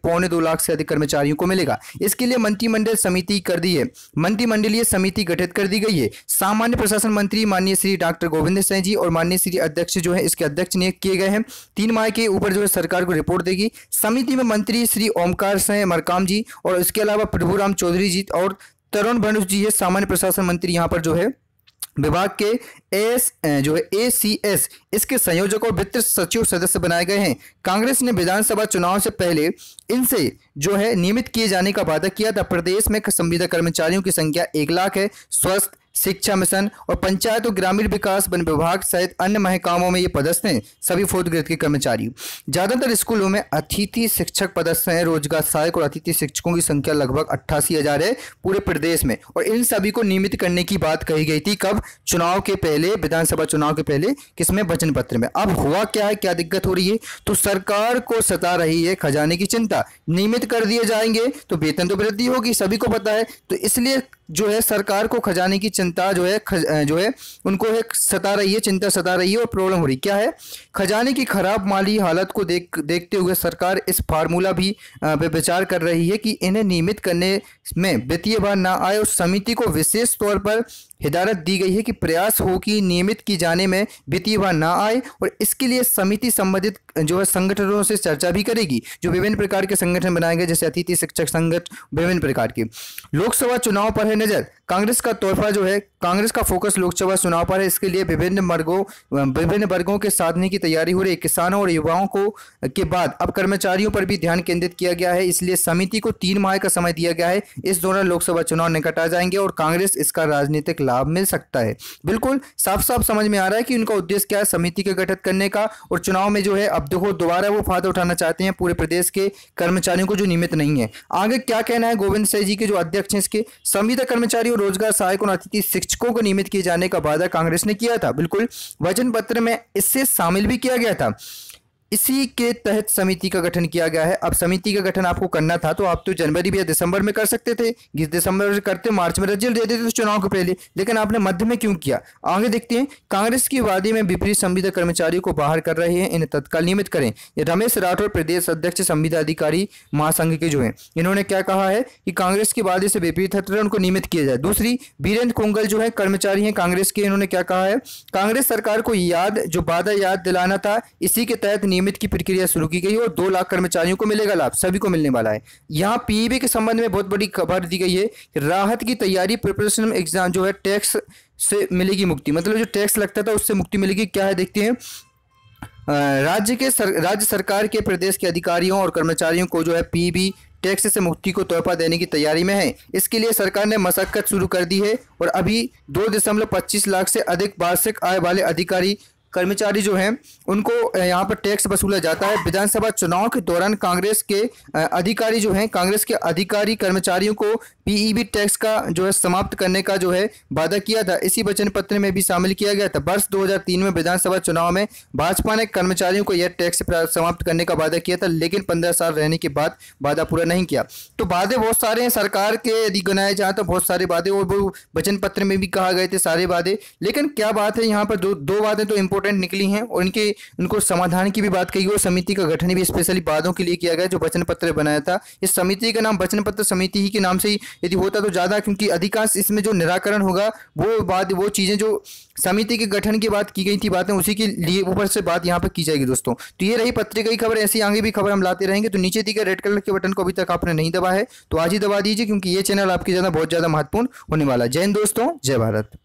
2.25 लाख से अधिक कर्मचारियों को मिलेगा। इसके लिए मंत्रिमंडल समिति कर दी है, मंत्रिमंडलीय समिति गठित कर दी गई है। सामान्य प्रशासन मंत्री माननीय श्री डॉक्टर गोविंद सिंह जी और माननीय श्री अध्यक्ष जो है इसके अध्यक्ष नियुक्त किए गए हैं। 3 माह के ऊपर जो है सरकार को रिपोर्ट देगी। समिति में मंत्री श्री ओमकार सिंह मरकाम जी और इसके अलावा प्रभुराम चौधरी जी और तरुण भनोट जी है सामान्य प्रशासन मंत्री यहाँ पर जो है विभाग के जो है ACS इसके संयोजक और वित्त सचिव सदस्य बनाए गए हैं। कांग्रेस ने विधानसभा चुनाव से पहले इनसे जो है नियमित किए जाने का वादा किया था। प्रदेश में संविदा कर्मचारियों की संख्या 1 लाख है। स्वास्थ्य, शिक्षा मिशन और पंचायत और ग्रामीण विकास वन विभाग सहित अन्य महकमों में ये पदस्थ हैं सभी 4th ग्रेड के कर्मचारी। ज्यादातर स्कूलों में अतिथि शिक्षक पदस्थ हैं। रोजगार सहायक और अतिथि शिक्षकों की संख्या लगभग 88,000 है पूरे प्रदेश में और इन सभी को नियमित करने की बात कही गई थी। कब? चुनाव के पहले, विधानसभा चुनाव के पहले, किसमें? वचन पत्र में। अब हुआ क्या है, क्या दिक्कत हो रही है? तो सरकार को सता रही है खजाने की चिंता। नियमित कर दिए जाएंगे तो वेतन तो वृद्धि होगी, सभी को पता है। तो इसलिए जो है सरकार को खजाने की चिंता जो है उनको एक सता रही है, चिंता सता रही है और प्रॉब्लम हो रही क्या है? खजाने की खराब माली हालत को देखते हुए सरकार इस फार्मूला भी विचार कर रही है कि इन्हें नियमित करने में वित्तीय भार ना आए। उस समिति को विशेष तौर पर हिदायत दी गई है कि प्रयास हो कि नियमित की जाने में वित्तीय भार ना आए और इसके लिए समिति संबंधित जो है संगठनों से चर्चा भी करेगी। जो विभिन्न प्रकार के संगठन बनाए गए जैसे अतिथि शिक्षक संगठन, विभिन्न प्रकार के। लोकसभा चुनाव पर है नजर। कांग्रेस का तोहफा जो है, कांग्रेस का फोकस लोकसभा चुनाव पर है। इसके लिए विभिन्न वर्गों के साधने की तैयारी हो रही है। किसानों और युवाओं को के बाद अब कर्मचारियों पर भी ध्यान केंद्रित किया गया है। इसलिए समिति को 3 माह का समय दिया गया है। इस दौरान लोकसभा चुनाव निकट आ जाएंगे और कांग्रेस इसका राजनीतिक लाभ मिल सकता है। बिल्कुल साफ साफ समझ में आ रहा है कि उनका उद्देश्य क्या है, समिति का गठन करने का। और चुनाव में जो है अब देखो दोबारा वो फायदा उठाना चाहते हैं पूरे प्रदेश के कर्मचारियों को जो नियमित नहीं है। आगे क्या कहना है गोविंद सिंह जी के जो अध्यक्ष हैं इसके? संविदा कर्मचारी और रोजगार सहायक और अतिथि शिक्षकों को नियमित किए जाने का वादा कांग्रेस ने किया था। बिल्कुल वचन पत्र में इससे शामिल भी किया गया था। इसी के तहत समिति का गठन किया गया है। अब समिति का गठन आपको करना था तो आप तो जनवरी या दिसंबर में कर सकते थे। दिसंबर करते, मार्च में रिजल्ट दे देते चुनाव के पहले, लेकिन आपने मध्य में क्यों किया? आगे देखते हैं। कांग्रेस की वादे में विपरीत संविदा कर्मचारियों को बाहर कर रहे हैं, इन्हें तत्काल नियमित करें। ये रमेश राठौर प्रदेश अध्यक्ष संविदा अधिकारी महासंघ के जो है, इन्होंने क्या कहा है कि कांग्रेस के वादे से विपरीत है, उनको नियमित किया जाए। दूसरी, वीरेंद्र कोंगल जो है कर्मचारी हैं कांग्रेस के, इन्होंने क्या कहा है? कांग्रेस सरकार को जो वादा याद दिलाना था, इसी के तहत नियमित की प्रक्रिया शुरू की गई और 2 लाख कर्मचारियों को मिलेगा लाभ, सभी को मिलने वाला है। यहाँ पीईबी के संबंध में बहुत बड़ी खबर दी गई है। राहत की तैयारी, प्रिपरेशन एग्जाम जो है टैक्स से मिलेगी मुक्ति, मतलब जो टैक्स लगता था उससे मुक्ति मिलेगी। क्या है देखते हैं। राज्य सरकार के प्रदेश के अधिकारियों और कर्मचारियों को जो है पीईबी टैक्स से मुक्ति को तोहफा देने की तैयारी में है। इसके लिए सरकार ने मशक्कत शुरू कर दी है और अभी 2.25 लाख से अधिक वार्षिक आय वाले अधिकारी कर्मचारी जो हैं उनको यहाँ पर टैक्स वसूला जाता है। विधानसभा चुनाव के दौरान कांग्रेस के अधिकारी जो हैं, कांग्रेस के अधिकारी कर्मचारियों को पीईबी टैक्स का जो है समाप्त करने का जो है वादा किया था। इसी वचन पत्र में भी शामिल किया गया था। वर्ष 2003 में विधानसभा चुनाव में भाजपा ने कर्मचारियों को यह टैक्स समाप्त करने का वादा किया था, लेकिन 15 साल रहने के बाद वादा पूरा नहीं किया। तो वादे बहुत सारे हैं सरकार के, यदि गिनाए जाए तो बहुत सारे वादे, और वो वचन पत्र में भी कहा गए थे सारे वादे। लेकिन क्या बात है, यहाँ पर दो बातें तो इंपॉर्टेंट निकली हैं और उनको समाधान की भी बात कही और समिति का गठन भी स्पेशली वादों के लिए किया गया जो वचन पत्र बनाया था। इस समिति का नाम वचन पत्र समिति ही के नाम से ही यदि होता तो ज्यादा, क्योंकि अधिकांश इसमें जो निराकरण होगा वो चीजें जो समिति के गठन की बात की गई थी बातें, उसी के लिए ऊपर से बात यहाँ पर की जाएगी दोस्तों। तो ये रही पत्रिका की खबर, ऐसी आगे भी खबर हम लाते रहेंगे। तो नीचे दिए गए रेड कलर के बटन को अभी तक आपने नहीं दबा है तो आज ही दबा दीजिए, क्योंकि ये चैनल आपकी बहुत ज्यादा महत्वपूर्ण होने वाला है। जय हिंद दोस्तों, जय भारत।